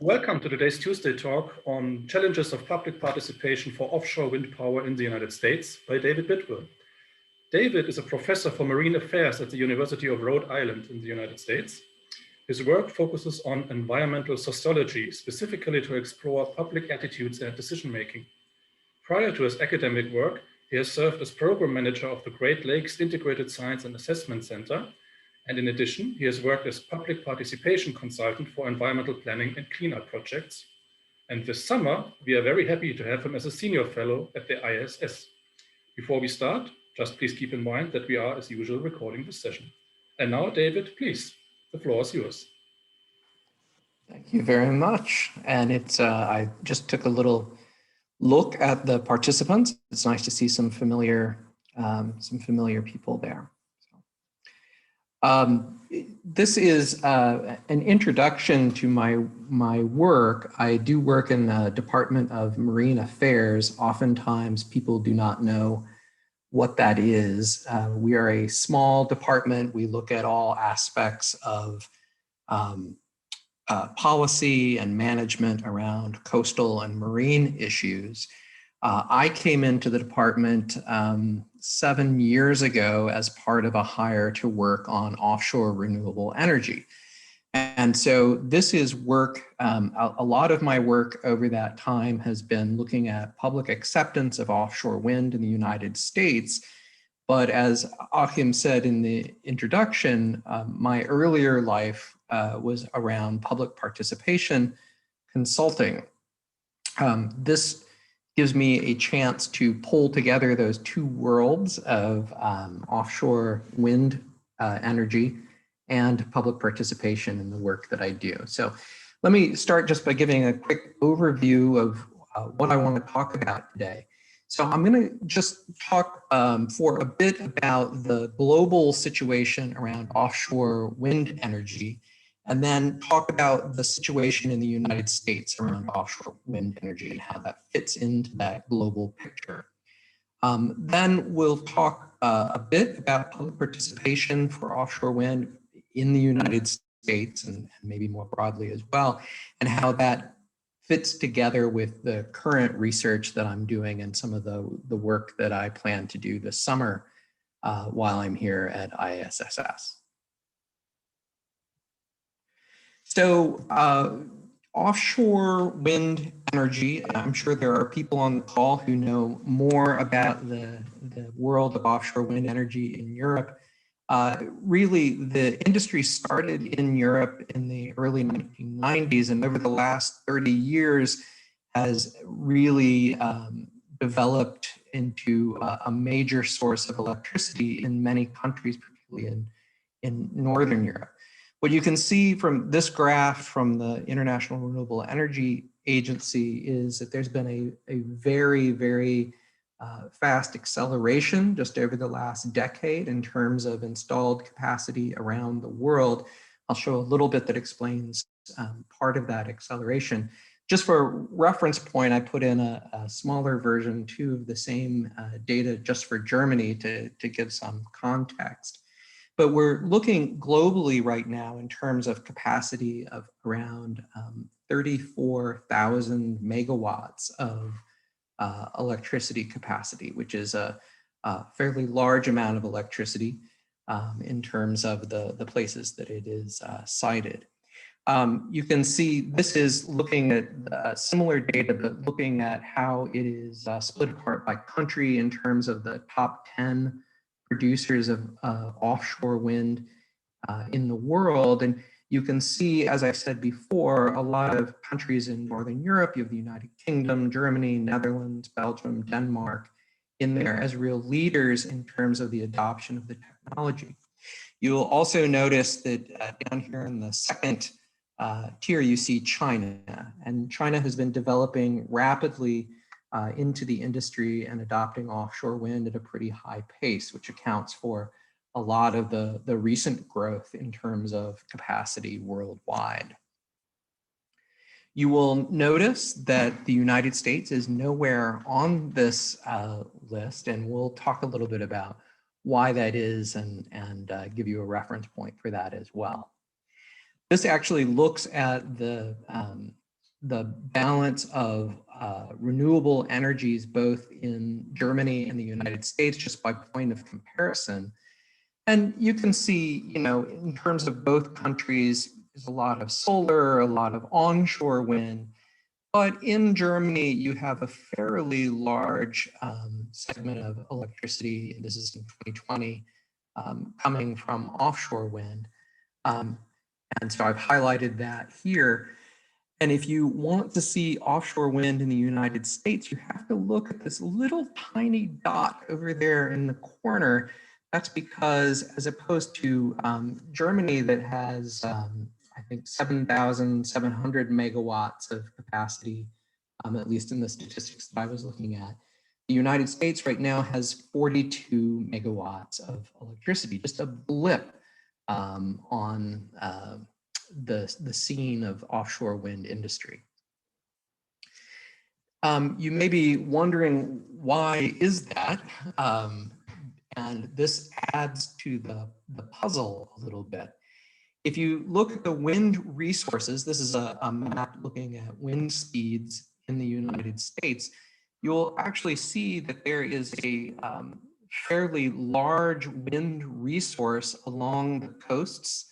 Welcome to today's Tuesday talk on challenges of public participation for offshore wind power in the United States by David Bidwell. David is a professor for marine affairs at the University of Rhode Island in the United States. His work focuses on environmental sociology, specifically to explore public attitudes and decision-making. Prior to his academic work, he has served as program manager of the Great Lakes Integrated Science and Assessment Center. And in addition, he has worked as public participation consultant for environmental planning and cleanup projects. And this summer, we are very happy to have him as a senior fellow at the IASS. Before we start, just please keep in mind that we are, as usual, recording this session. And now, David, please, the floor is yours. Thank you very much. And I just took a little look at the participants. It's nice to see some familiar people there. This is an introduction to my work. I do work in the Department of Marine Affairs. Oftentimes people do not know what that is. We are a small department. We look at all aspects of policy and management around coastal and marine issues. I came into the department 7 years ago as part of a hire to work on offshore renewable energy. And so this is work, a lot of my work over that time has been looking at public acceptance of offshore wind in the United States. But as Achim said in the introduction, my earlier life was around public participation consulting. This gives me a chance to pull together those two worlds of offshore wind energy and public participation in the work that I do. So let me start just by giving a quick overview of what I want to talk about today. So I'm going to just talk for a bit about the global situation around offshore wind energy, and then talk about the situation in the United States around offshore wind energy and how that fits into that global picture. Then we'll talk a bit about public participation for offshore wind in the United States and maybe more broadly as well, and how that fits together with the current research that I'm doing and some of the work that I plan to do this summer while I'm here at IASS. So offshore wind energy, I'm sure there are people on the call who know more about the world of offshore wind energy in Europe. Really, the industry started in Europe in the early 1990s, and over the last 30 years has really developed into a major source of electricity in many countries, particularly in Northern Europe. What you can see from this graph from the International Renewable Energy Agency is that there's been a very, very fast acceleration just over the last decade in terms of installed capacity around the world. I'll show a little bit that explains part of that acceleration. Just for a reference point, I put in a smaller version too of the same data just for Germany to give some context. But we're looking globally right now in terms of capacity of around 34,000 megawatts of electricity capacity, which is a fairly large amount of electricity in terms of the places that it is cited. You can see this is looking at similar data, but looking at how it is split apart by country in terms of the top 10 producers of offshore wind in the world. And you can see, as I said before, a lot of countries in Northern Europe. You have the United Kingdom, Germany, Netherlands, Belgium, Denmark in there as real leaders in terms of the adoption of the technology. You'll also notice that down here in the second tier, you see China. And China has been developing rapidly into the industry and adopting offshore wind at a pretty high pace, which accounts for a lot of the recent growth in terms of capacity worldwide. You will notice that the United States is nowhere on this list, and we'll talk a little bit about why that is and give you a reference point for that as well. This actually looks at the the balance of renewable energies both in Germany and the United States, just by point of comparison. And you can see, you know, in terms of both countries, there's a lot of solar, a lot of onshore wind. But in Germany, you have a fairly large segment of electricity, this is in 2020, coming from offshore wind. And so I've highlighted that here. And if you want to see offshore wind in the United States, you have to look at this little tiny dot over there in the corner. That's because, as opposed to Germany that has, I think, 7,700 megawatts of capacity, at least in the statistics that I was looking at, the United States right now has 42 megawatts of electricity, just a blip on the scene of offshore wind industry. You may be wondering, why is that? And this adds to the puzzle a little bit. If you look at the wind resources, this is a map looking at wind speeds in the United States, you'll actually see that there is a fairly large wind resource along the coasts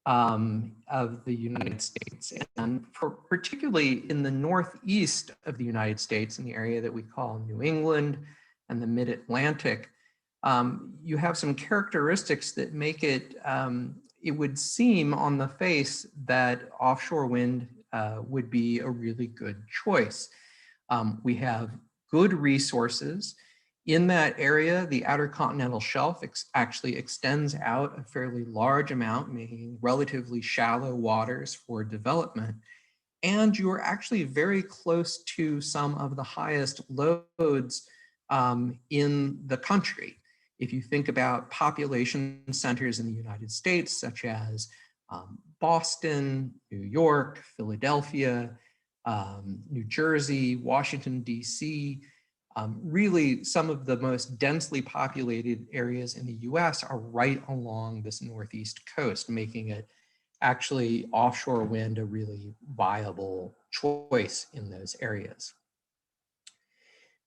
of the United States, and particularly in the northeast of the United States, in the area that we call New England and the mid-Atlantic. You have some characteristics that make it, it would seem on the face that offshore wind would be a really good choice. We have good resources. In that area, the Outer Continental Shelf actually extends out a fairly large amount, making relatively shallow waters for development. And you're actually very close to some of the highest loads in the country. If you think about population centers in the United States, such as Boston, New York, Philadelphia, New Jersey, Washington, DC, really some of the most densely populated areas in the US are right along this northeast coast, making it actually offshore wind a really viable choice in those areas.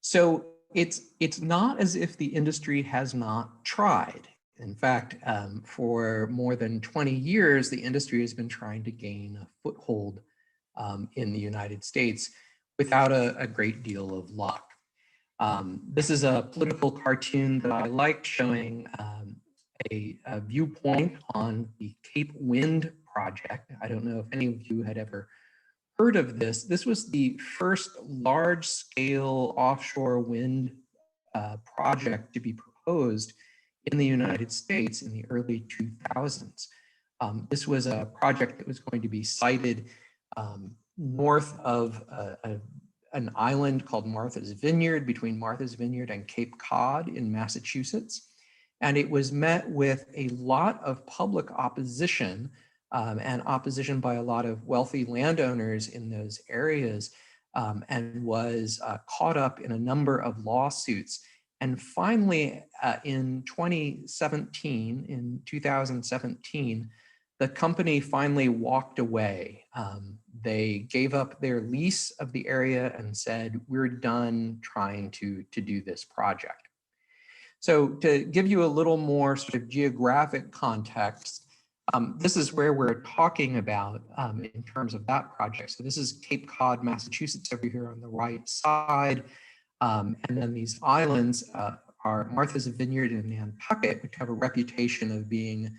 So it's not as if the industry has not tried. In fact, for more than 20 years, the industry has been trying to gain a foothold in the United States without a great deal of luck. This is a political cartoon that I like, showing a viewpoint on the Cape Wind project. I don't know if any of you had ever heard of this. This was the first large-scale offshore wind project to be proposed in the United States in the early 2000s. This was a project that was going to be sited north of an island called Martha's Vineyard, between Martha's Vineyard and Cape Cod in Massachusetts. And it was met with a lot of public opposition, and opposition by a lot of wealthy landowners in those areas, and was caught up in a number of lawsuits. And finally, in 2017, the company finally walked away. They gave up their lease of the area and said, we're done trying to do this project. So to give you a little more sort of geographic context, this is where we're talking about in terms of that project. So this is Cape Cod, Massachusetts, over here on the right side. And then these islands are Martha's Vineyard and Nantucket, which have a reputation of being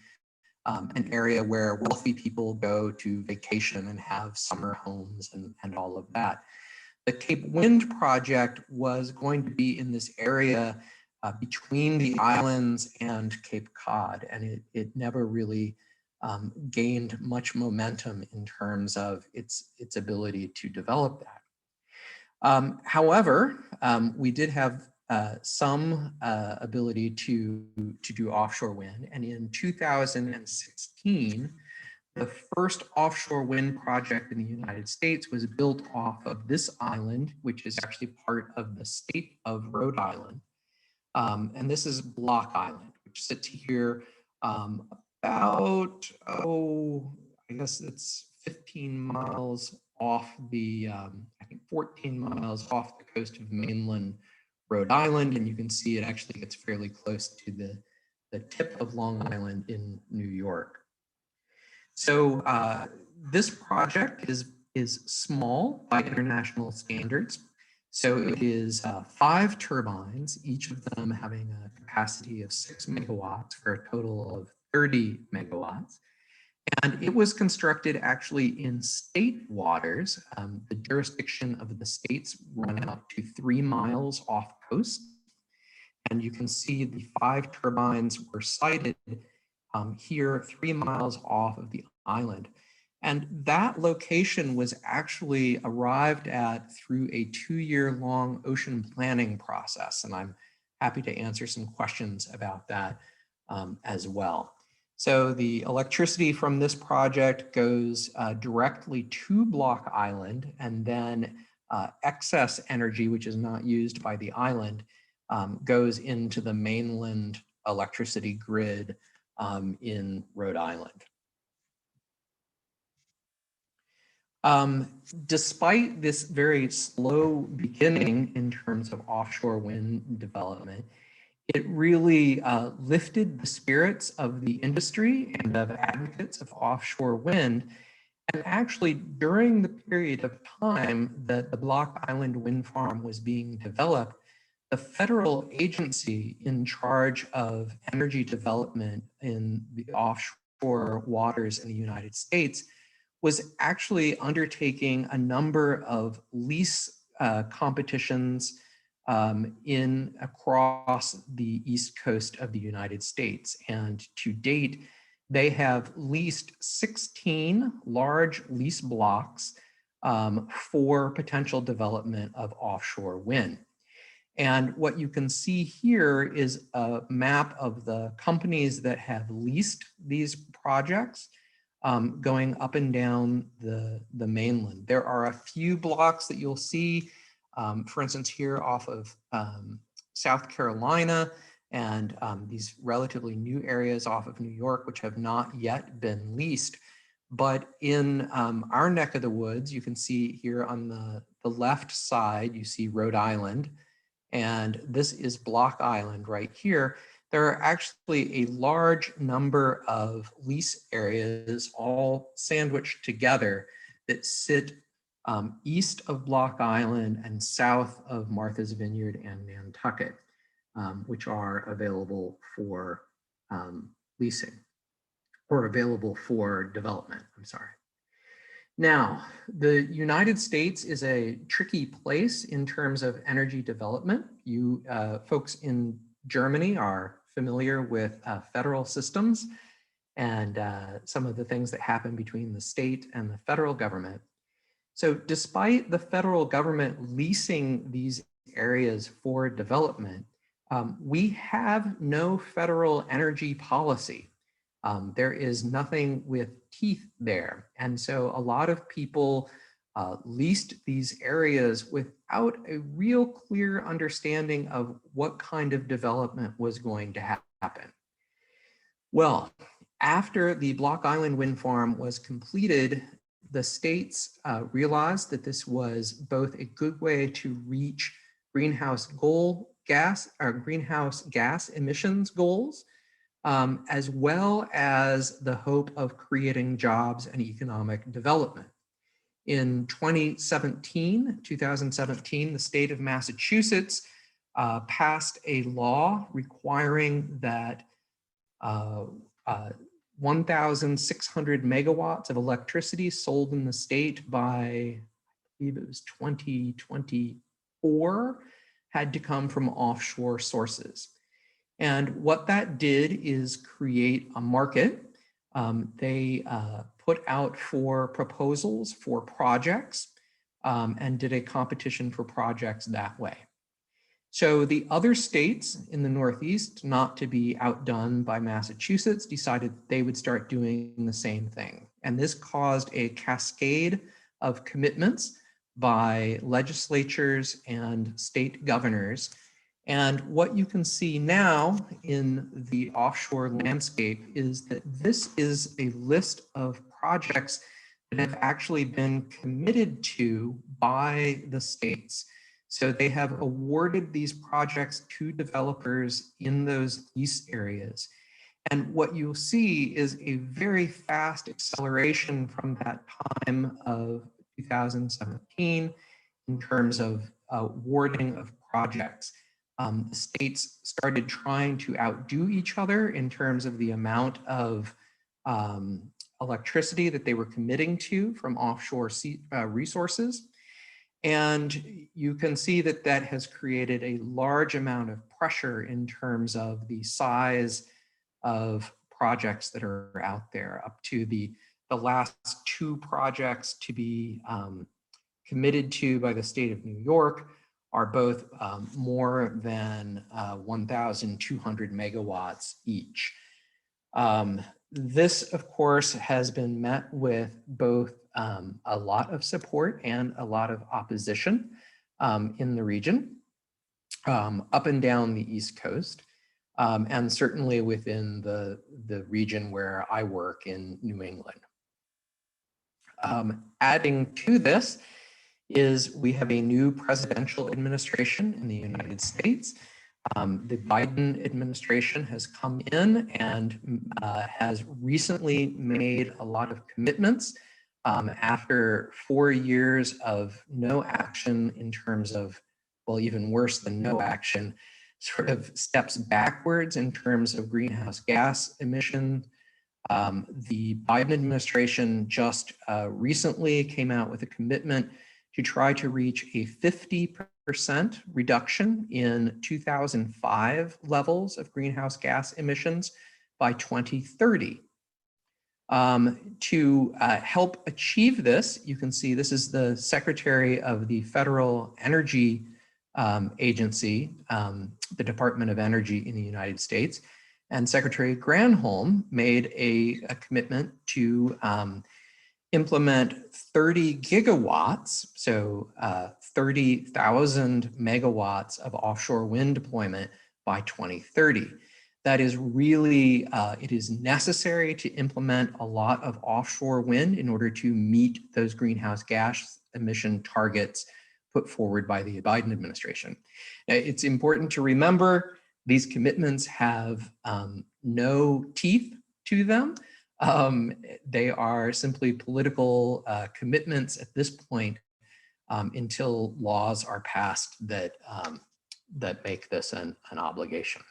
an area where wealthy people go to vacation and have summer homes and all of that. The Cape Wind project was going to be in this area between the islands and Cape Cod, and it never really gained much momentum in terms of its ability to develop that. However, we did have some ability to do offshore wind, and in 2016, the first offshore wind project in the United States was built off of this island, which is actually part of the state of Rhode Island. And this is Block Island, which sits here about, I guess it's 15 miles off the, I think 14 miles off the coast of mainland Rhode Island, and you can see it actually gets fairly close to the tip of Long Island in New York. So this project is small by international standards. So it is 5 turbines, each of them having a capacity of 6 megawatts for a total of 30 megawatts. And it was constructed actually in state waters. The jurisdiction of the states run out to 3 miles off coast. And you can see the 5 turbines were sited here 3 miles off of the island. And that location was actually arrived at through a 2-year-long ocean planning process. And I'm happy to answer some questions about that as well. So the electricity from this project goes directly to Block Island, and then excess energy, which is not used by the island, goes into the mainland electricity grid in Rhode Island. Despite this very slow beginning in terms of offshore wind development, it really lifted the spirits of the industry and of advocates of offshore wind. And actually, during the period of time that the Block Island wind farm was being developed, the federal agency in charge of energy development in the offshore waters in the United States was actually undertaking a number of lease competitions across the East Coast of the United States. And to date, they have leased 16 large lease blocks for potential development of offshore wind. And what you can see here is a map of the companies that have leased these projects going up and down the mainland. There are a few blocks that you'll see, for instance, here off of South Carolina and these relatively new areas off of New York, which have not yet been leased. But in our neck of the woods, you can see here on the left side, you see Rhode Island, and this is Block Island right here. There are actually a large number of lease areas all sandwiched together that sit east of Block Island and south of Martha's Vineyard and Nantucket, which are available for leasing or available for development, I'm sorry. Now, the United States is a tricky place in terms of energy development. You folks in Germany are familiar with federal systems and some of the things that happen between the state and the federal government. So despite the federal government leasing these areas for development, we have no federal energy policy. There is nothing with teeth there. And so a lot of people leased these areas without a real clear understanding of what kind of development was going to happen. Well, after the Block Island wind farm was completed, the states realized that this was both a good way to reach greenhouse gas emissions goals, as well as the hope of creating jobs and economic development. In 2017, the state of Massachusetts passed a law requiring that 1,600 megawatts of electricity sold in the state by, I believe it was 2024, had to come from offshore sources. And what that did is create a market. They put out for proposals for projects and did a competition for projects that way. So the other states in the Northeast, not to be outdone by Massachusetts, decided they would start doing the same thing. And this caused a cascade of commitments by legislatures and state governors. And what you can see now in the offshore landscape is that this is a list of projects that have actually been committed to by the states. So they have awarded these projects to developers in those lease areas. And what you'll see is a very fast acceleration from that time of 2017 in terms of awarding of projects. The states started trying to outdo each other in terms of the amount of electricity that they were committing to from offshore resources. And you can see that that has created a large amount of pressure in terms of the size of projects that are out there. Up to the last two projects to be committed to by the state of New York are both more than 1,200 megawatts each. This, of course, has been met with both a lot of support and a lot of opposition in the region, up and down the East Coast, and certainly within the region where I work in New England. Adding to this is we have a new presidential administration in the United States. The Biden administration has come in and has recently made a lot of commitments after 4 years of no action in terms of, well, even worse than no action, sort of steps backwards in terms of greenhouse gas emissions. The Biden administration just recently came out with a commitment to try to reach a 50% reduction in 2005 levels of greenhouse gas emissions by 2030. To help achieve this, you can see this is the Secretary of the Federal Energy Agency, the Department of Energy in the United States, and Secretary Granholm made a commitment to implement 30 gigawatts, so 30,000 megawatts of offshore wind deployment by 2030. That is really, it is necessary to implement a lot of offshore wind in order to meet those greenhouse gas emission targets put forward by the Biden administration. Now, it's important to remember these commitments have no teeth to them. They are simply political commitments at this point until laws are passed that, that make this an obligation.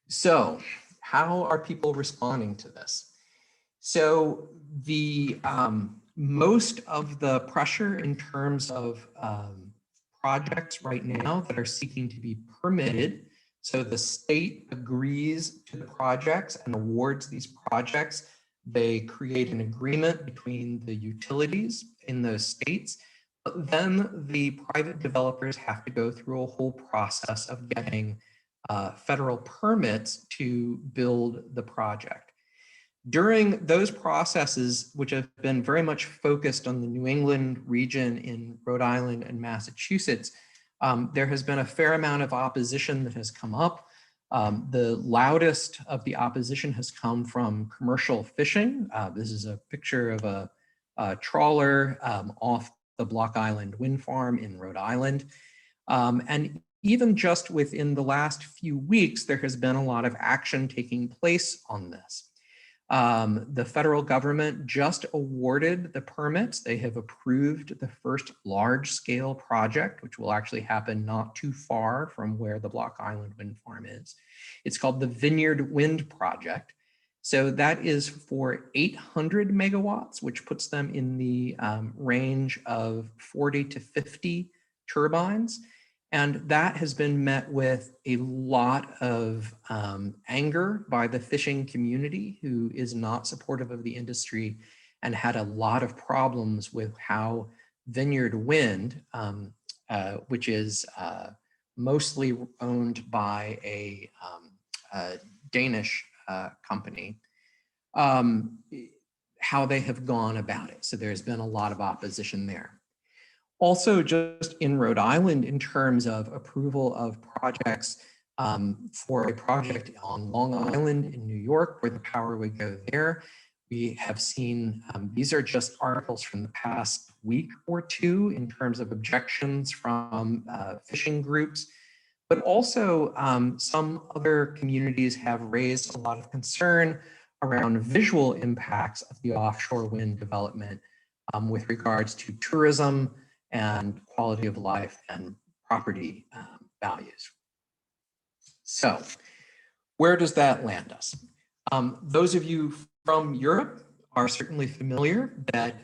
So how are people responding to this? So the most of the pressure in terms of projects right now that are seeking to be permitted, so the state agrees to the projects and awards these projects. They create an agreement between the utilities in those states, but then the private developers have to go through a whole process of getting federal permits to build the project. During those processes, which have been very much focused on the New England region in Rhode Island and Massachusetts, there has been a fair amount of opposition that has come up. The loudest of the opposition has come from commercial fishing. This is a picture of a trawler off the Block Island wind farm in Rhode Island. And even just within the last few weeks, there has been a lot of action taking place on this. The federal government just awarded the permits. They have approved the first large-scale project, which will actually happen not too far from where the Block Island wind farm is. It's called the Vineyard Wind Project. So that is for 800 megawatts, which puts them in the range of 40 to 50 turbines. And that has been met with a lot of anger by the fishing community, who is not supportive of the industry and had a lot of problems with how Vineyard Wind, which is mostly owned by a Danish company, how they have gone about it. So there's been a lot of opposition there. Also, just in Rhode Island, in terms of approval of projects, for a project on Long Island in New York, where the power would go there, we have seen, these are just articles from the past week or two in terms of objections from fishing groups, but also some other communities have raised a lot of concern around visual impacts of the offshore wind development with regards to tourism and quality of life and property values. So where does that land us? Those of you from Europe are certainly familiar that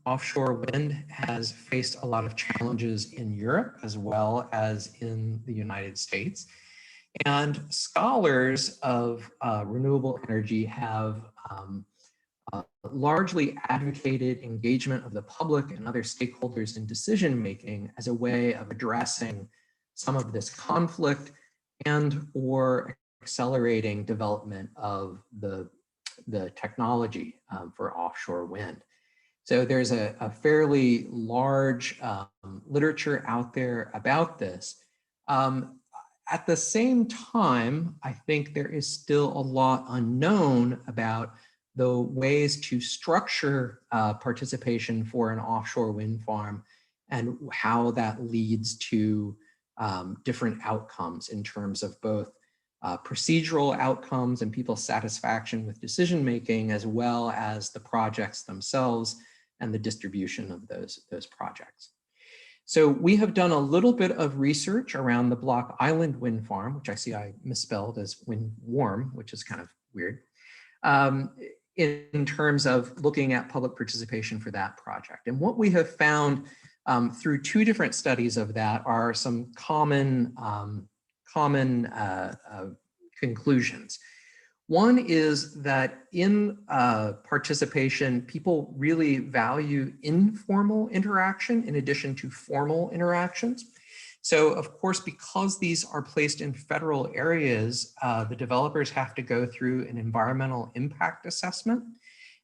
offshore wind has faced a lot of challenges in Europe as well as in the United States. And scholars of renewable energy have largely advocated engagement of the public and other stakeholders in decision-making as a way of addressing some of this conflict and or accelerating development of the technology for offshore wind. So there's a fairly large literature out there about this. At the same time, I think there is still a lot unknown about the ways to structure participation for an offshore wind farm and how that leads to different outcomes in terms of both procedural outcomes and people's satisfaction with decision-making, as well as the projects themselves and the distribution of those projects. So we have done a little bit of research around the Block Island wind farm, which I see I misspelled as wind warm, which is kind of weird, in terms of looking at public participation for that project. And what we have found through two different studies of that are some common conclusions. One is that in participation, people really value informal interaction in addition to formal interactions. So of course, because these are placed in federal areas, the developers have to go through an environmental impact assessment.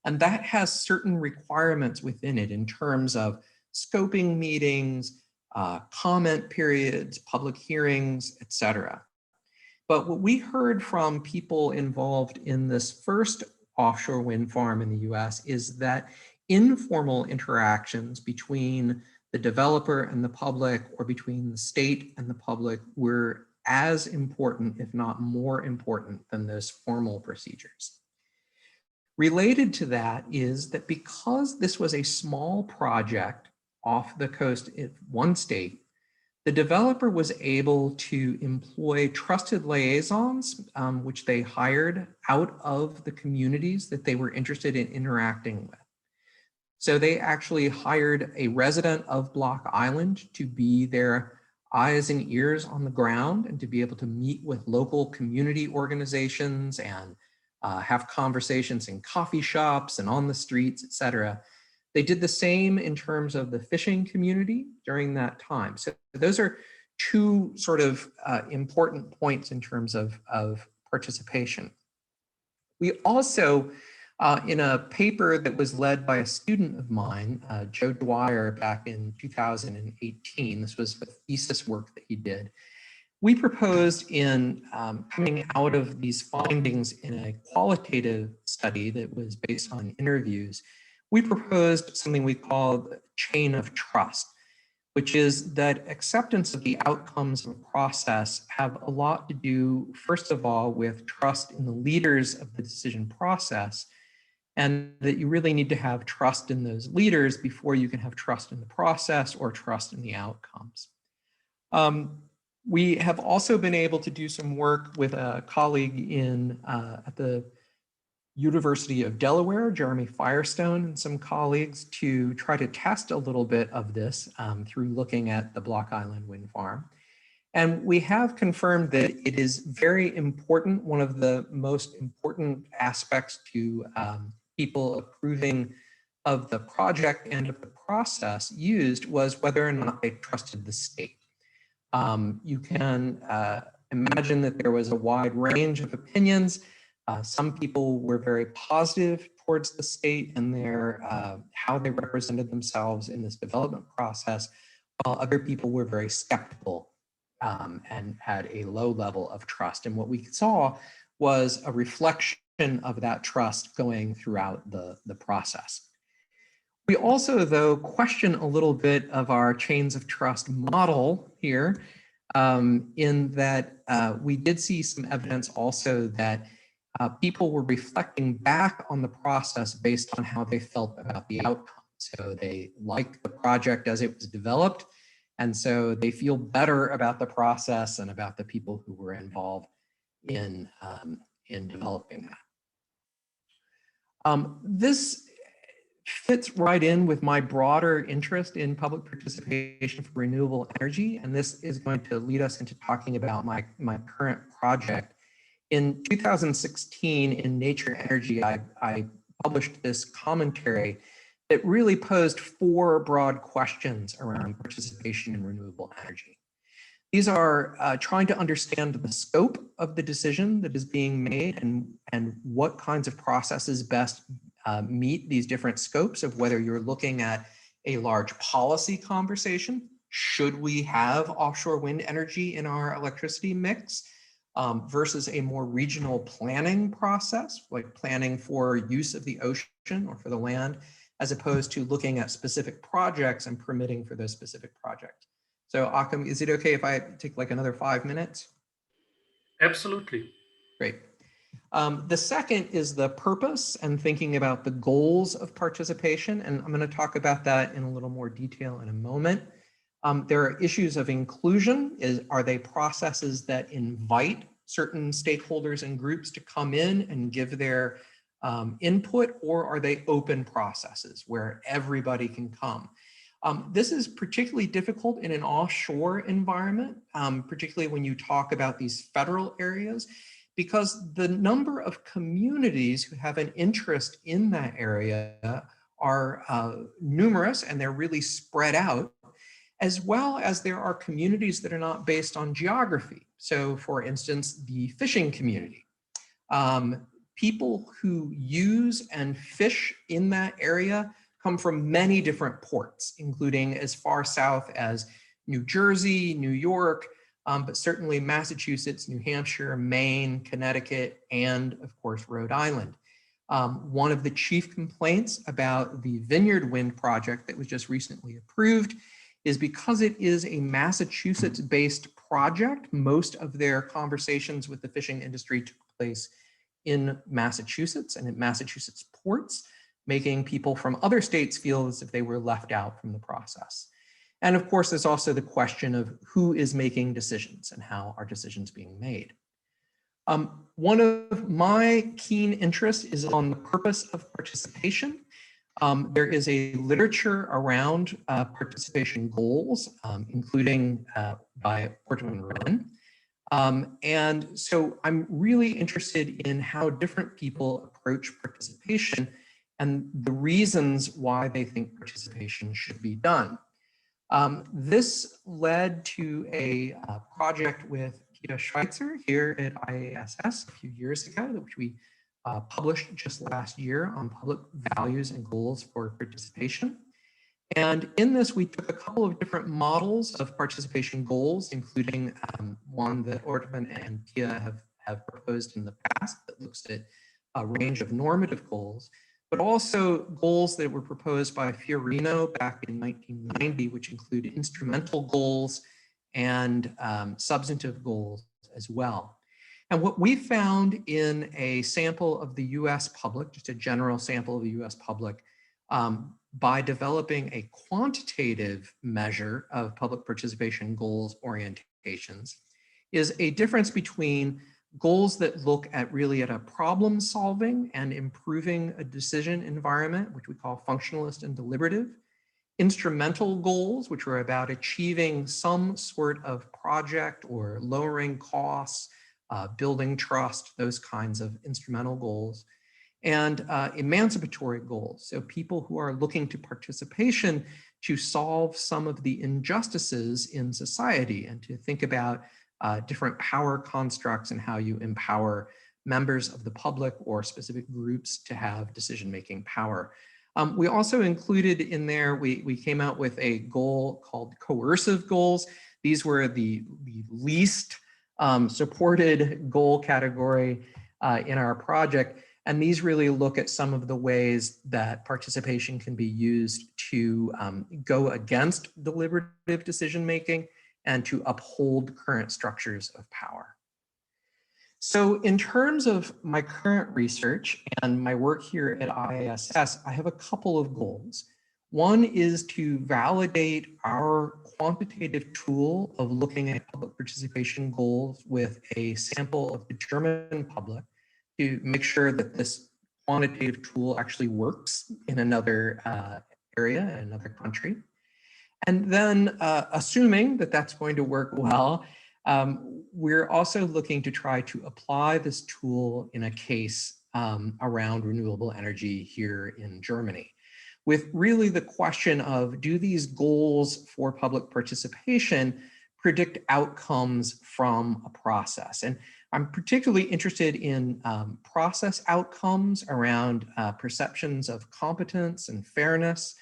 And that has certain requirements within it in terms of scoping meetings, comment periods, public hearings, et cetera. But what we heard from people involved in this first offshore wind farm in the US is that informal interactions between the developer and the public, or between the state and the public, were as important, if not more important, than those formal procedures. Related to that is that because this was a small project off the coast in one state, the developer was able to employ trusted liaisons, which they hired out of the communities that they were interested in interacting with. So they actually hired a resident of Block Island to be their eyes and ears on the ground and to be able to meet with local community organizations and have conversations in coffee shops and on the streets, et cetera. They did the same in terms of the fishing community during that time. So those are two sort of important points in terms of participation. We also, in a paper that was led by a student of mine, Joe Dwyer, back in 2018, this was the thesis work that he did, we proposed in coming out of these findings in a qualitative study that was based on interviews, we proposed something we called chain of trust, which is that acceptance of the outcomes of a process have a lot to do, first of all, with trust in the leaders of the decision process, and that you really need to have trust in those leaders before you can have trust in the process or trust in the outcomes. We have also been able to do some work with a colleague at the University of Delaware, Jeremy Firestone, and some colleagues to try to test a little bit of this through looking at the Block Island wind farm. And we have confirmed that it is very important. One of the most important aspects to people approving of the project and of the process used was whether or not they trusted the state. You can imagine that there was a wide range of opinions. Some people were very positive towards the state and their how they represented themselves in this development process, while other people were very skeptical and had a low level of trust. And what we saw was a reflection of that trust going throughout the process. We also, though, question a little bit of our chains of trust model here, in that we did see some evidence also that people were reflecting back on the process based on how they felt about the outcome. So they liked the project as it was developed, and so they feel better about the process and about the people who were involved in developing that. This fits right in with my broader interest in public participation for renewable energy, and this is going to lead us into talking about my current project. In 2016, in Nature Energy, I published this commentary that really posed 4 broad questions around participation in renewable energy. These are trying to understand the scope of the decision that is being made and what kinds of processes best meet these different scopes of whether you're looking at a large policy conversation. Should we have offshore wind energy in our electricity mix? Versus a more regional planning process, like planning for use of the ocean or for the land, as opposed to looking at specific projects and permitting for those specific projects. So Akam, is it okay if I take like another 5 minutes? Absolutely. Great. The second is the purpose and thinking about the goals of participation. And I'm going to talk about that in a little more detail in a moment. There are issues of inclusion. Are they processes that invite certain stakeholders and groups to come in and give their input, or are they open processes where everybody can come? This is particularly difficult in an offshore environment, particularly when you talk about these federal areas, because the number of communities who have an interest in that area are numerous, and they're really spread out, as well as there are communities that are not based on geography. So for instance, the fishing community. People who use and fish in that area come from many different ports, including as far south as New Jersey, New York, but certainly Massachusetts, New Hampshire, Maine, Connecticut, and of course, Rhode Island. One of the chief complaints about the Vineyard Wind project that was just recently approved is because it is a Massachusetts-based project. Most of their conversations with the fishing industry took place in Massachusetts and in Massachusetts ports, making people from other states feel as if they were left out from the process. And of course, there's also the question of who is making decisions and how are decisions being made. One of my keen interests is on the purpose of participation. There is a literature around participation goals, including by Ortman and Wren. And so I'm really interested in how different people approach participation and the reasons why they think participation should be done. This led to a project with Peter Schweitzer here at IASS a few years ago, which we published just last year on public values and goals for participation. And in this, we took a couple of different models of participation goals, including one that Ortman and Pia have proposed in the past that looks at a range of normative goals, but also goals that were proposed by Fiorino back in 1990, which include instrumental goals and substantive goals as well. And what we found in a sample of the US public, just a general sample of the US public, by developing a quantitative measure of public participation goals orientations, is a difference between goals that look at really at a problem solving and improving a decision environment, which we call functionalist and deliberative, instrumental goals, which are about achieving some sort of project or lowering costs, building trust, those kinds of instrumental goals, and emancipatory goals. So people who are looking to participation to solve some of the injustices in society and to think about different power constructs and how you empower members of the public or specific groups to have decision-making power. We also included in there, we came out with a goal called coercive goals. These were the least supported goal category in our project. And these really look at some of the ways that participation can be used to go against deliberative decision-making and to uphold current structures of power. So in terms of my current research and my work here at IASS, I have a couple of goals. One is to validate our quantitative tool of looking at public participation goals with a sample of the German public to make sure that this quantitative tool actually works in another area, in another country. And then assuming that that's going to work well, we're also looking to try to apply this tool in a case around renewable energy here in Germany, with really the question of, do these goals for public participation predict outcomes from a process? And I'm particularly interested in process outcomes around perceptions of competence and fairness,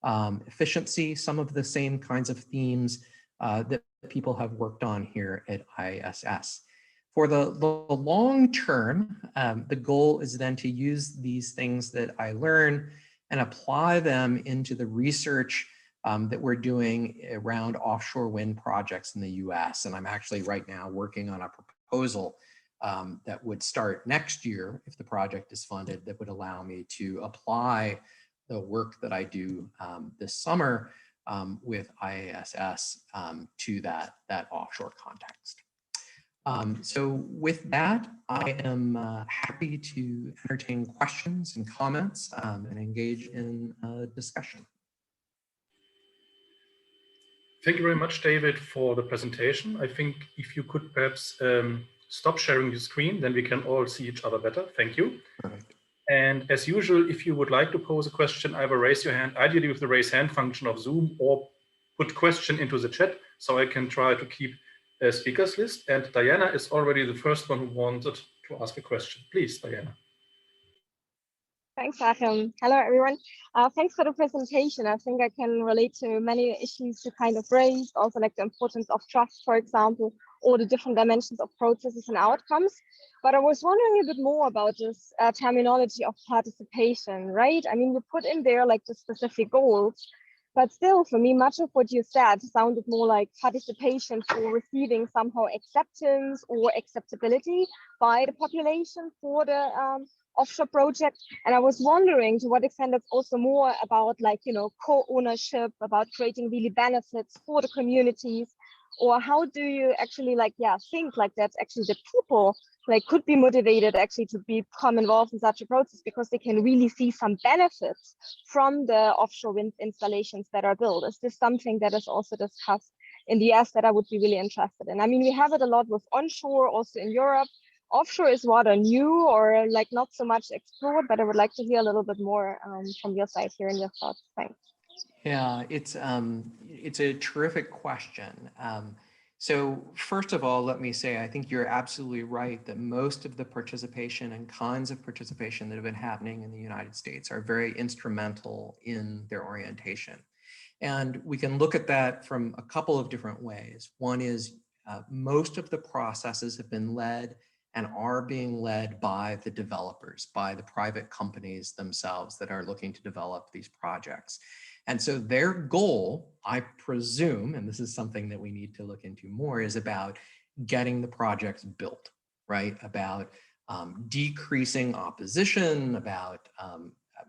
efficiency, some of the same kinds of themes that people have worked on here at IASS. For the long term, the goal is then to use these things that I learn and apply them into the research that we're doing around offshore wind projects in the US. And I'm actually right now working on a proposal that would start next year if the project is funded, that would allow me to apply the work that I do this summer with IASS to that offshore context. So with that, I am happy to entertain questions and comments and engage in a discussion. Thank you very much, David, for the presentation. I think if you could perhaps stop sharing your screen, then we can all see each other better. Thank you. Perfect. And as usual, if you would like to pose a question, either raise your hand, ideally with the raise hand function of Zoom, or put question into the chat so I can try to keep a speakers list. And Diana is already the first one who wanted to ask a question. Please, Diana. Thanks, Achim. Hello, everyone. Thanks for the presentation. I think I can relate to many issues you kind of raised, also like the importance of trust, for example, or the different dimensions of processes and outcomes. But I was wondering a bit more about this terminology of participation, right? I mean, you put in there like the specific goals, but still, for me, much of what you said sounded more like participation for receiving somehow acceptance or acceptability by the population for the offshore project. And I was wondering to what extent it's also more about like, you know, co-ownership, about creating really benefits for the communities, or how do you actually like, think like that's actually the people like could be motivated actually to become involved in such a process because they can really see some benefits from the offshore wind installations that are built. Is this something that is also discussed in the US that I would be really interested in? I mean, we have it a lot with onshore, also in Europe. Offshore is rather new or like not so much explored, but I would like to hear a little bit more from your side here and your thoughts. Thanks. Yeah, it's a terrific question. So first of all, let me say, I think you're absolutely right that most of the participation and kinds of participation that have been happening in the United States are very instrumental in their orientation. And we can look at that from a couple of different ways. One is most of the processes have been led and are being led by the developers, by the private companies themselves that are looking to develop these projects. And so their goal, I presume, and this is something that we need to look into more, is about getting the projects built, right? About decreasing opposition, about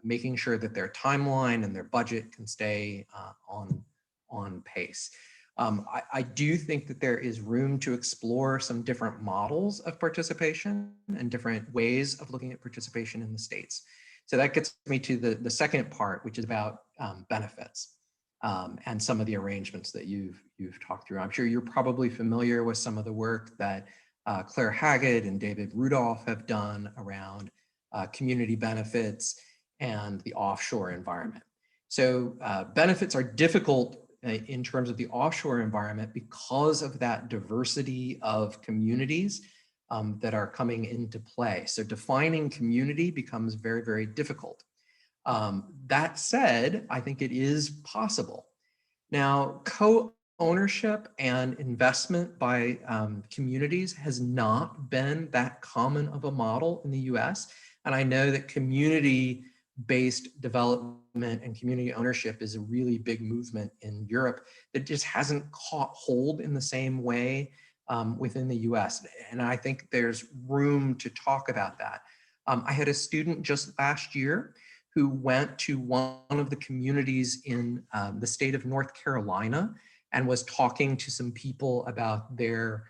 making sure that their timeline and their budget can stay on pace. I do think that there is room to explore some different models of participation and different ways of looking at participation in the States. So that gets me to the second part, which is about benefits and some of the arrangements that you've talked through. I'm sure you're probably familiar with some of the work that Claire Haggett and David Rudolph have done around community benefits and the offshore environment. So benefits are difficult in terms of the offshore environment because of that diversity of communities that are coming into play. So defining community becomes very, very difficult. That said, I think it is possible. Now, co-ownership and investment by communities has not been that common of a model in the US. And I know that community-based development and community ownership is a really big movement in Europe that just hasn't caught hold in the same way within the US. And I think there's room to talk about that. I had a student just last year who went to one of the communities in the state of North Carolina and was talking to some people about their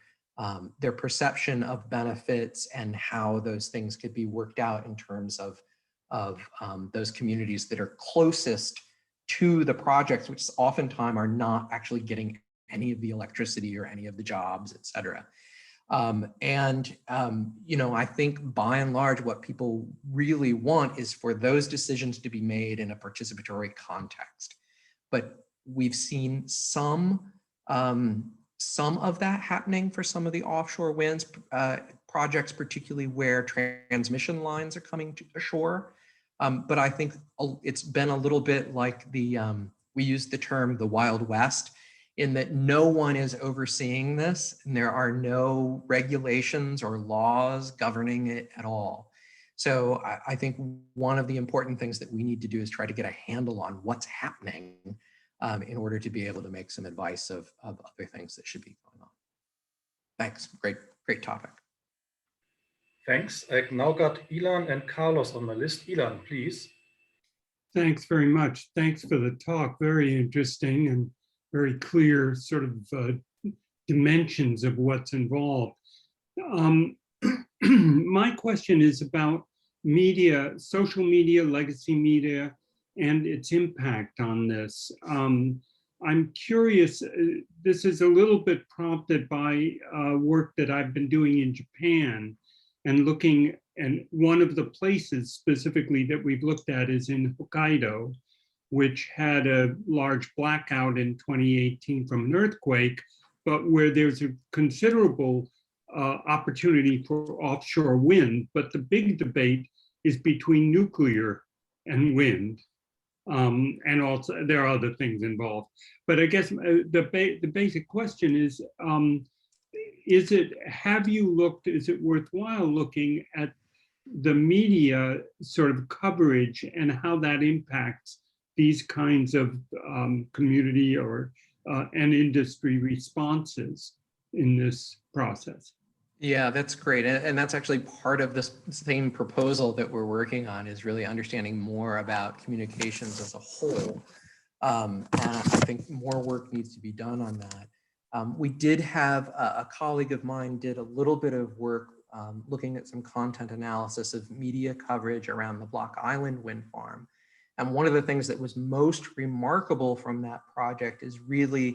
perception of benefits and how those things could be worked out in terms of those communities that are closest to the projects, which oftentimes are not actually getting any of the electricity or any of the jobs, et cetera. You know, I think by and large, what people really want is for those decisions to be made in a participatory context. But we've seen some of that happening for some of the offshore wind projects, particularly where transmission lines are coming to ashore. But I think it's been a little bit like we use the term the Wild West, in that no one is overseeing this and there are no regulations or laws governing it at all. So I think one of the important things that we need to do is try to get a handle on what's happening in order to be able to make some advice of other things that should be going on. Thanks, great topic. Thanks. I've now got Ilan and Carlos on my list. Ilan, please. Thanks very much. Thanks for the talk. Very interesting and very clear sort of dimensions of what's involved. My question is about media, social media, legacy media, and its impact on this. I'm curious, this is a little bit prompted by work that I've been doing in Japan and looking, and one of the places specifically that we've looked at is in Hokkaido, which had a large blackout in 2018 from an earthquake, but where there's a considerable opportunity for offshore wind. But the big debate is between nuclear and wind. And also there are other things involved. But I guess the basic question is have you looked, is it worthwhile looking at the media sort of coverage and how that impacts these kinds of community or and industry responses in this process? Yeah, that's great. And that's actually part of this same proposal that we're working on, is really understanding more about communications as a whole. And I think more work needs to be done on that. We did have a colleague of mine did a little bit of work looking at some content analysis of media coverage around the Block Island wind farm. And one of the things that was most remarkable from that project is really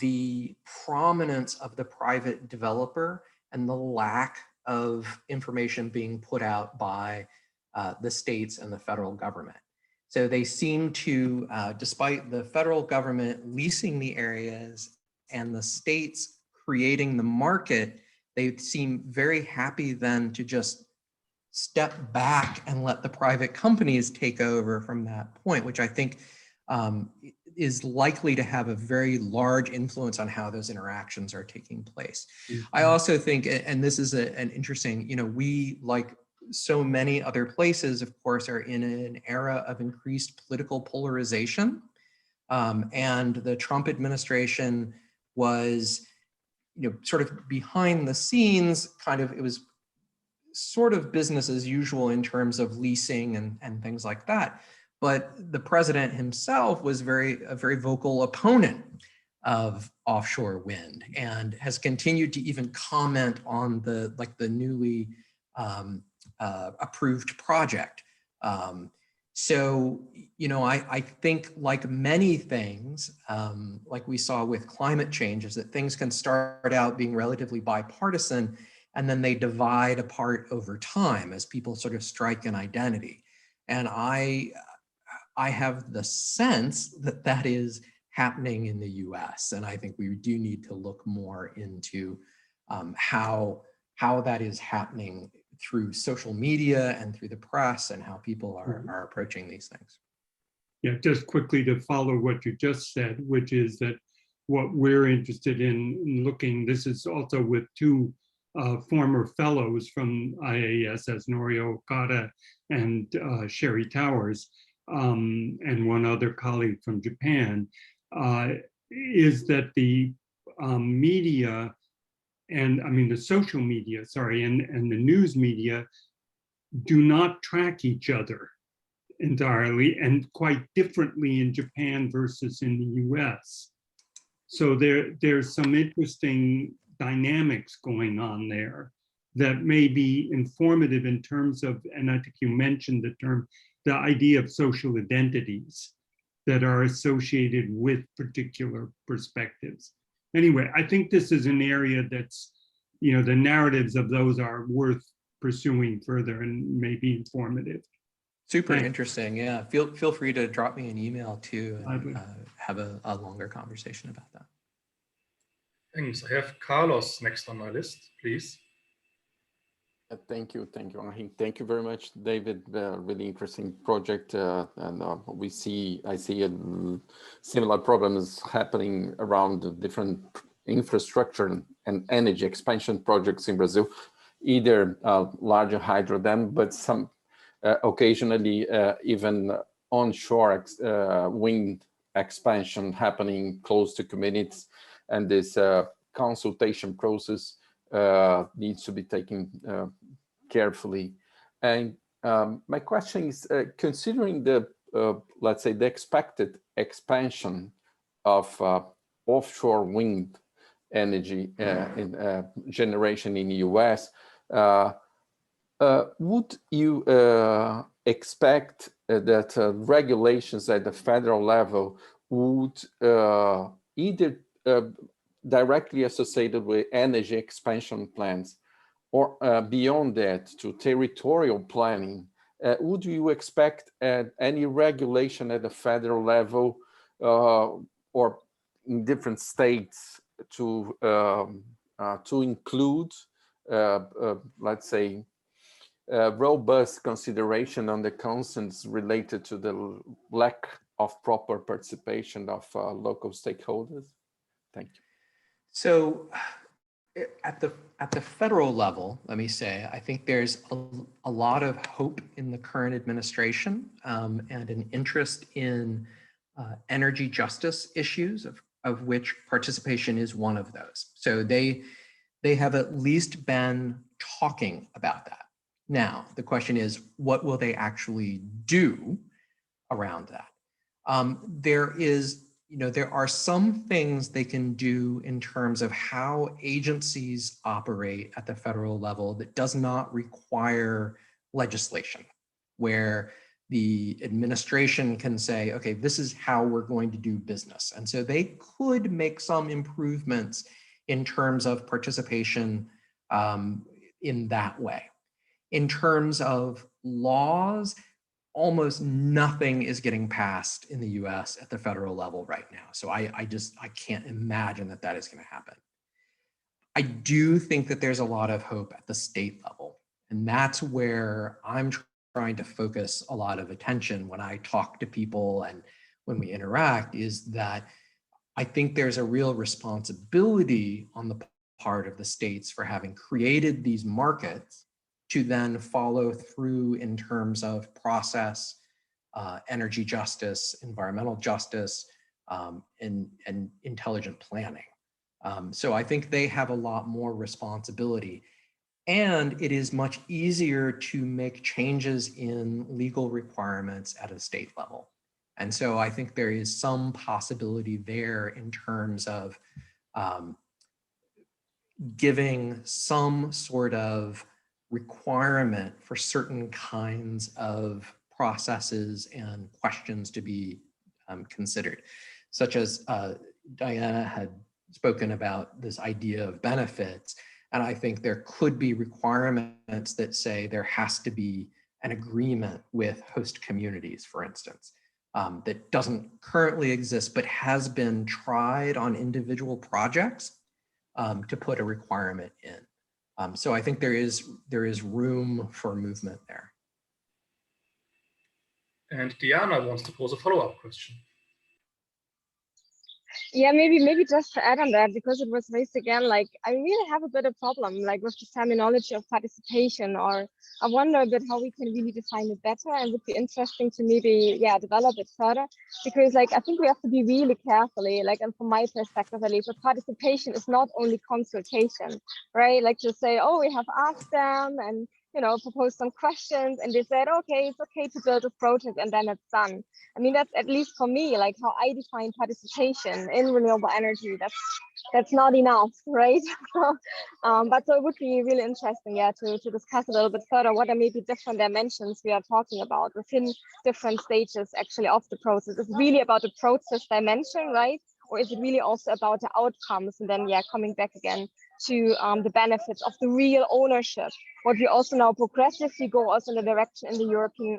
the prominence of the private developer and the lack of information being put out by the states and the federal government. So they seem to, despite the federal government leasing the areas and the states creating the market, they seem very happy then to just step back and let the private companies take over from that point, which I think is likely to have a very large influence on how those interactions are taking place. Mm-hmm. I also think, and this is an interesting, you know, we, like so many other places, of course, are in an era of increased political polarization. And the Trump administration was, you know, sort of behind the scenes, kind of, it was sort of business as usual in terms of leasing and things like that. But the president himself was a very vocal opponent of offshore wind and has continued to even comment on the newly approved project. So, you know, I think like many things, like we saw with climate change, is that things can start out being relatively bipartisan and then they divide apart over time as people sort of strike an identity. And I have the sense that that is happening in the US. And I think we do need to look more into how that is happening through social media and through the press and how people are approaching these things. Yeah, just quickly to follow what you just said, which is that what we're interested in looking, this is also with two former fellows from IASS, Norio Okada and Sherry Towers, and one other colleague from Japan, is that the media and the social media, sorry, and the news media do not track each other entirely, and quite differently in Japan versus in the US. So there's some interesting dynamics going on there that may be informative in terms of, and I think you mentioned the idea of social identities that are associated with particular perspectives. Anyway, I think this is an area that's, the narratives of those are worth pursuing further and maybe informative. Super interesting. Yeah, feel free to drop me an email too and have a longer conversation about that. Thanks. I have Carlos next on my list, please. Thank you. Thank you very much, David. Really interesting project, and I see similar problems happening around the different infrastructure and energy expansion projects in Brazil, either larger hydro dam, but some occasionally even onshore wind expansion happening close to communities, and this consultation process needs to be taken carefully. And my question is, considering the, let's say, the expected expansion of offshore wind energy in generation in the US, would you expect that regulations at the federal level would either directly associated with energy expansion plans, or beyond that to territorial planning, would you expect any regulation at the federal level or in different states to include, let's say, robust consideration on the concerns related to the lack of proper participation of local stakeholders? Thank you. So at the federal level, let me say, I think there's a lot of hope in the current administration and an interest in energy justice issues, of which participation is one of those. So they have at least been talking about that. Now, the question is, what will they actually do around that? There are some things they can do in terms of how agencies operate at the federal level that does not require legislation, where the administration can say, okay, this is how we're going to do business. And so they could make some improvements in terms of participation in that way. In terms of laws, almost nothing is getting passed in the US at the federal level right now. So I can't imagine that is going to happen. I do think that there's a lot of hope at the state level. And that's where I'm trying to focus a lot of attention when I talk to people and when we interact, is that I think there's a real responsibility on the part of the states for having created these markets to then follow through in terms of process, energy justice, environmental justice, and intelligent planning. So I think they have a lot more responsibility. And it is much easier to make changes in legal requirements at a state level. And so I think there is some possibility there in terms of giving some sort of requirement for certain kinds of processes and questions to be considered, such as Diana had spoken about this idea of benefits. And I think there could be requirements that say there has to be an agreement with host communities, for instance, that doesn't currently exist, but has been tried on individual projects to put a requirement in. So I think there is room for movement there. And Diana wants to pose a follow-up question. Yeah, maybe just to add on that, because it was raised again, like I really have a bit of problem like with the terminology of participation, or I wonder a bit how we can really define it better, and would be interesting to maybe develop it further, because like I think we have to be really carefully, like, and from my perspective at least, participation is not only consultation, right? Like to say, oh, we have asked them and proposed some questions and they said, okay, it's okay to build a project and then it's done. I mean, that's at least for me, like how I define participation in renewable energy. That's not enough, right? But so it would be really interesting, to discuss a little bit further what are maybe different dimensions we are talking about within different stages actually of the process. Is it really about the process dimension, right? Or is it really also about the outcomes? And then, coming back again to the benefits of the real ownership. What we also now progressively go also in the direction in the European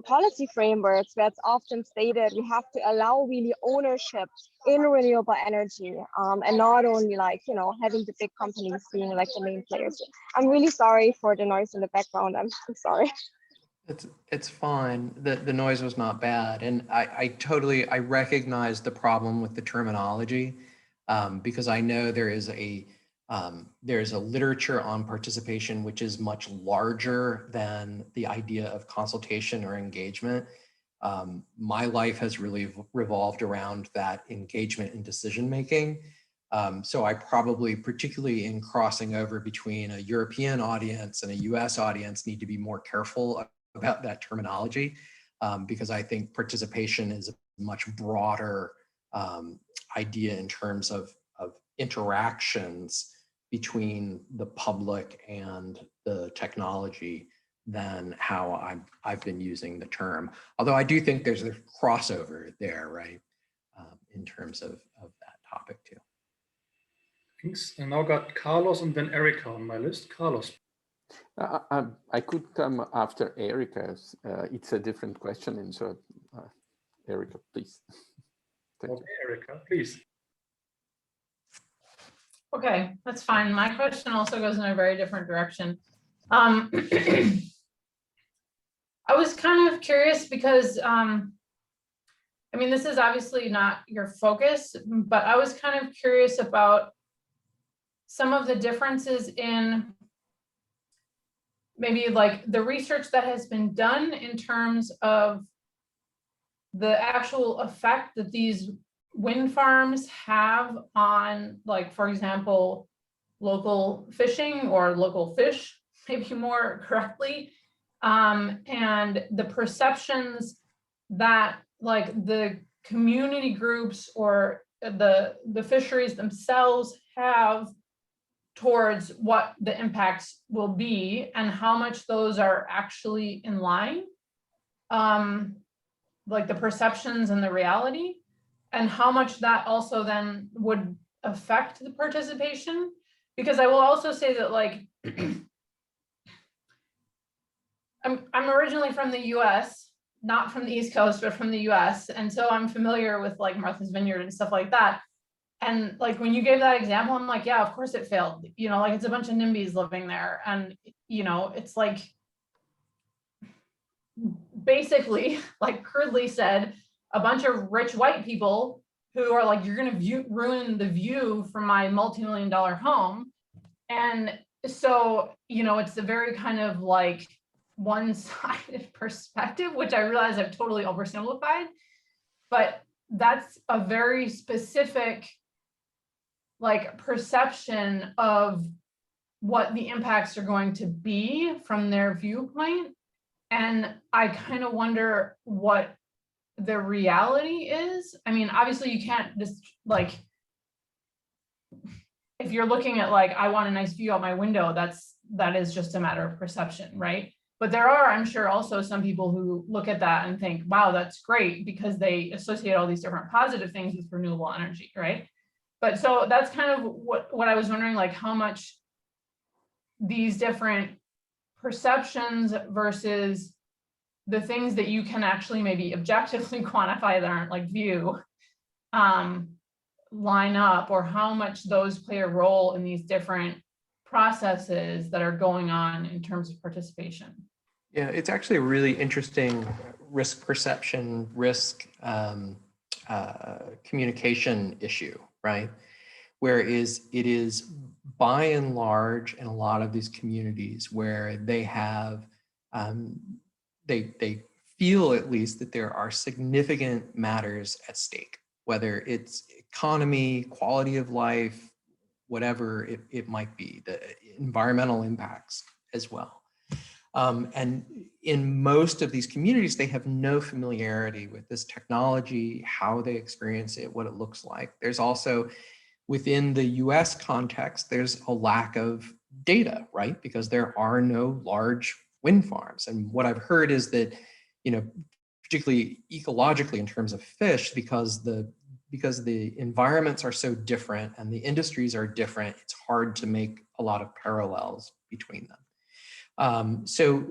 policy frameworks, where it's often stated we have to allow really ownership in renewable energy, and not only like having the big companies being like the main players. I'm really sorry for the noise in the background. I'm sorry. It's fine. The noise was not bad, and I recognize the problem with the terminology, because I know there's a literature on participation which is much larger than the idea of consultation or engagement. My life has really revolved around that engagement in decision making. So I probably, particularly in crossing over between a European audience and a US audience, need to be more careful about that terminology, because I think participation is a much broader idea in terms of interactions between the public and the technology than how I've been using the term. Although I do think there's a crossover there, right, in terms of that topic too. Thanks. And now got Carlos and then Erica on my list. Carlos. I could come after Erica. It's a different question, and so Erica, please. Okay, Erica, please. Okay, that's fine. My question also goes in a very different direction. I was kind of curious because, I mean, this is obviously not your focus, but I was kind of curious about some of the differences in maybe like the research that has been done in terms of the actual effect that these wind farms have on, like, for example, local fishing or local fish, maybe more correctly, and the perceptions that like the community groups or the fisheries themselves have towards what the impacts will be and how much those are actually in line, like the perceptions and the reality, and how much that also then would affect the participation. Because I will also say that, like, I'm originally from the US, not from the East Coast, but from the US. And so I'm familiar with like Martha's Vineyard and stuff like that. And like, when you gave that example, I'm like, yeah, of course it failed. You know, like, it's a bunch of NIMBYs living there. And, you know, it's like, basically, like crudely said, a bunch of rich white people who are like, you're going to ruin the view from my multi-million-dollar home. And so, you know, it's a very kind of like one-sided perspective, which I realize I've totally oversimplified, but that's a very specific like perception of what the impacts are going to be from their viewpoint. And I kind of wonder what the reality is. I mean, obviously you can't just like, if you're looking at like, I want a nice view out my window, that is just a matter of perception, right? But there are, I'm sure, also some people who look at that and think, wow, that's great, because they associate all these different positive things with renewable energy, right? But so that's kind of what I was wondering, like how much these different perceptions versus the things that you can actually maybe objectively quantify that aren't like view, line up, or how much those play a role in these different processes that are going on in terms of participation. Yeah, it's actually a really interesting risk perception, risk communication issue, right? Whereas it is by and large in a lot of these communities where they have, they feel at least that there are significant matters at stake, whether it's economy, quality of life, whatever it might be, the environmental impacts as well. And in most of these communities, they have no familiarity with this technology, how they experience it, what it looks like. There's also, within the US context, there's a lack of data, right? Because there are no large wind farms. And what I've heard is that, you know, particularly ecologically in terms of fish, because the environments are so different and the industries are different, it's hard to make a lot of parallels between them. So,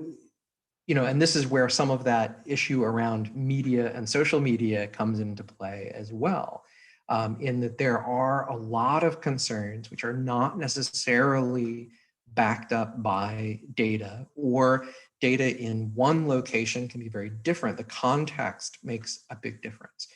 you know, and this is where some of that issue around media and social media comes into play as well, in that there are a lot of concerns which are not necessarily backed up by data, or data in one location can be very different. The context makes a big difference.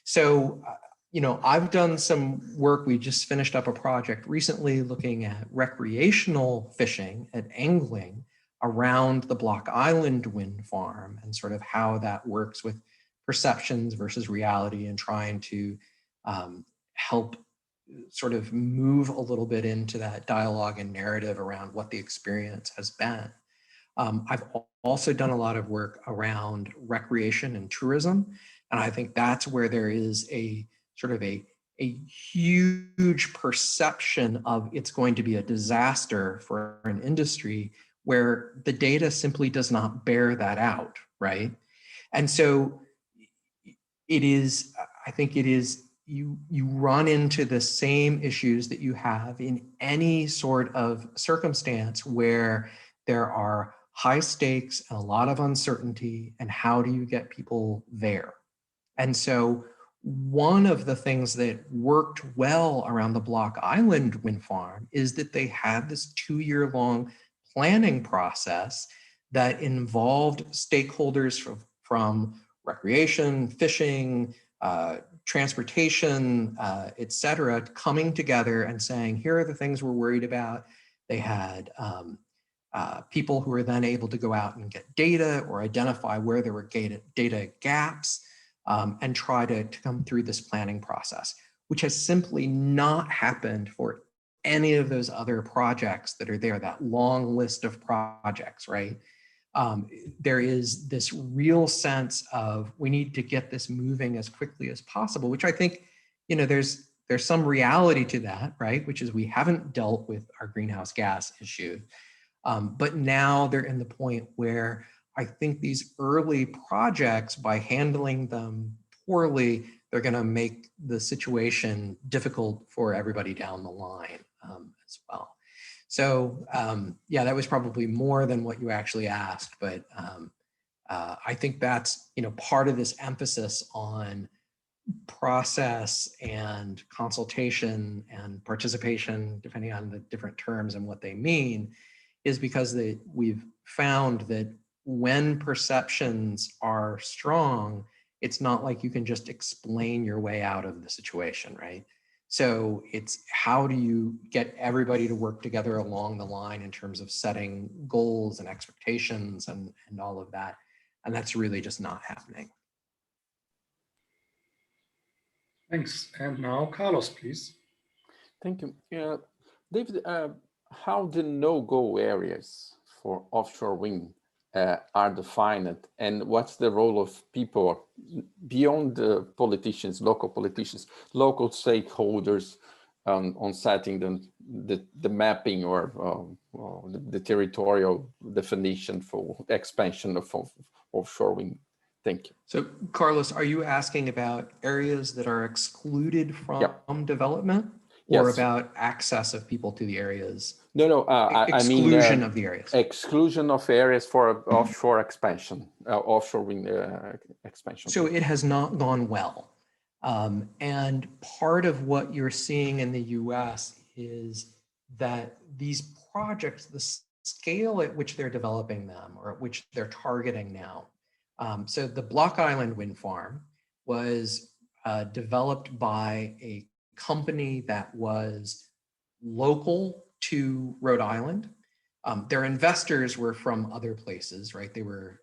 So, you know, I've done some work. We just finished up a project recently looking at recreational fishing and angling around the Block Island wind farm and sort of how that works with perceptions versus reality, and trying to help sort of move a little bit into that dialogue and narrative around what the experience has been. I've also done a lot of work around recreation and tourism, and I think that's where there is a sort of a huge perception of it's going to be a disaster for an industry, where the data simply does not bear that out, right? And so it is, I think it is, you run into the same issues that you have in any sort of circumstance where there are high stakes and a lot of uncertainty, and how do you get people there? And so one of the things that worked well around the Block Island wind farm is that they had this 2-year-long planning process that involved stakeholders from recreation, fishing, transportation, et cetera, coming together and saying, here are the things we're worried about. They had people who were then able to go out and get data or identify where there were data gaps, and try to come through this planning process, which has simply not happened for any of those other projects that are there, that long list of projects, right? There is this real sense of we need to get this moving as quickly as possible, which I think, you know, there's some reality to that, right? Which is we haven't dealt with our greenhouse gas issue. But now they're in the point where I think these early projects, by handling them poorly, they're going to make the situation difficult for everybody down the line as well. So yeah, that was probably more than what you actually asked, but I think that's, you know, part of this emphasis on process and consultation and participation, depending on the different terms and what they mean, is because we've found that when perceptions are strong, it's not like you can just explain your way out of the situation, right? So it's how do you get everybody to work together along the line in terms of setting goals and expectations and all of that. And that's really just not happening. Thanks. And now Carlos, please. Thank you. David, how the no-go areas for offshore wind are defined, and what's the role of people beyond the politicians, local stakeholders on setting the mapping or the territorial definition for expansion of offshore wind? Thank you. So, Carlos, are you asking about areas that are excluded from development, or about access of people to the areas? No, exclusion of the areas. Exclusion of areas for offshore expansion, offshore wind expansion. So it has not gone well. And part of what you're seeing in the US is that these projects, the scale at which they're developing them, or at which they're targeting now. So the Block Island wind farm was developed by a company that was local to Rhode Island. Their investors were from other places, right? They were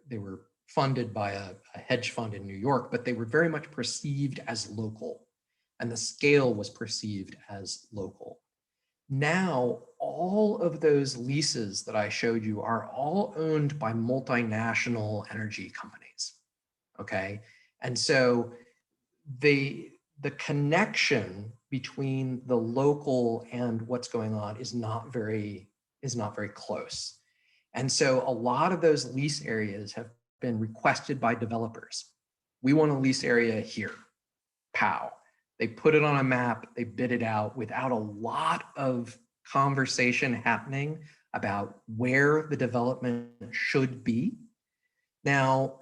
funded by a hedge fund in New York, but they were very much perceived as local, and the scale was perceived as local. Now, all of those leases that I showed you are all owned by multinational energy companies, okay? And so the connection between the local and what's going on is not very close. And so a lot of those lease areas have been requested by developers. We want a lease area here, pow. They put it on a map, they bid it out without a lot of conversation happening about where the development should be. Now,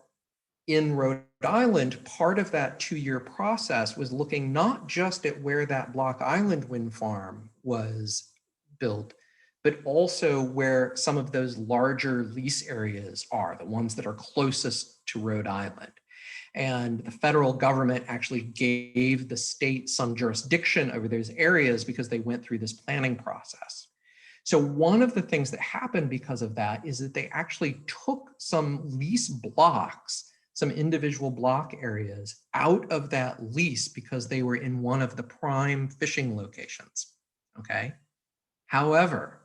in Rhode Island, part of that 2-year process was looking not just at where that Block Island wind farm was built, but also where some of those larger lease areas are, the ones that are closest to Rhode Island. And the federal government actually gave the state some jurisdiction over those areas because they went through this planning process. So one of the things that happened because of that is that they actually took some lease blocks, some individual block areas out of that lease because they were in one of the prime fishing locations, okay? However,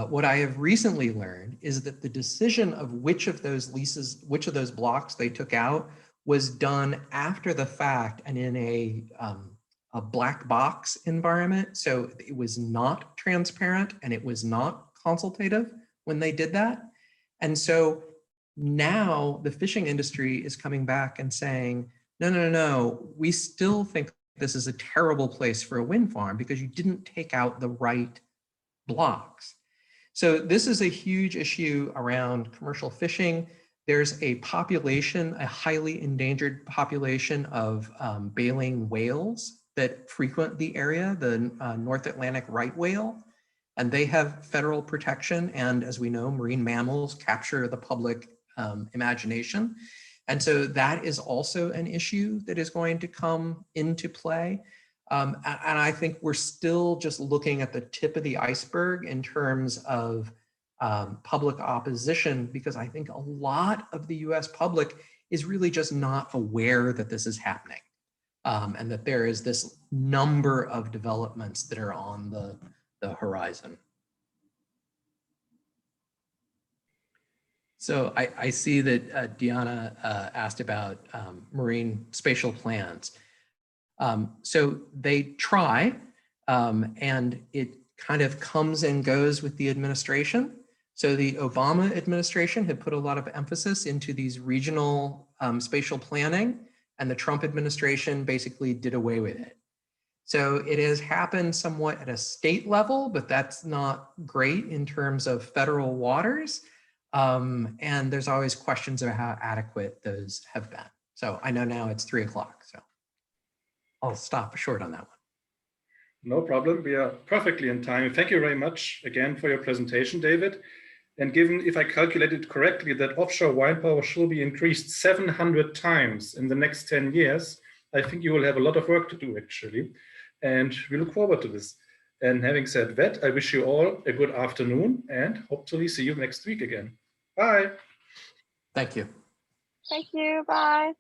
what I have recently learned is that the decision of which of those leases, which of those blocks they took out was done after the fact and in a black box environment. So it was not transparent and it was not consultative when they did that. And so now the fishing industry is coming back and saying, no, we still think this is a terrible place for a wind farm because you didn't take out the right blocks. So this is a huge issue around commercial fishing. There's a population, a highly endangered population of baleen whales that frequent the area, the North Atlantic right whale, and they have federal protection. And as we know, marine mammals capture the public imagination. And so that is also an issue that is going to come into play. And I think we're still just looking at the tip of the iceberg in terms of public opposition, because I think a lot of the US public is really just not aware that this is happening and that there is this number of developments that are on the horizon. So I see that Diana asked about marine spatial plans. So they try, and it kind of comes and goes with the administration. So the Obama administration had put a lot of emphasis into these regional spatial planning, and the Trump administration basically did away with it. So it has happened somewhat at a state level, but that's not great in terms of federal waters. And there's always questions of how adequate those have been. So I know now it's 3 o'clock, so I'll stop short on that one. No problem. We are perfectly in time. Thank you very much again for your presentation, David. And given, if I calculated correctly, that offshore wind power should be increased 700 times in the next 10 years, I think you will have a lot of work to do, actually. And we look forward to this. And having said that, I wish you all a good afternoon and hopefully see you next week again. Bye. Thank you. Thank you. Bye.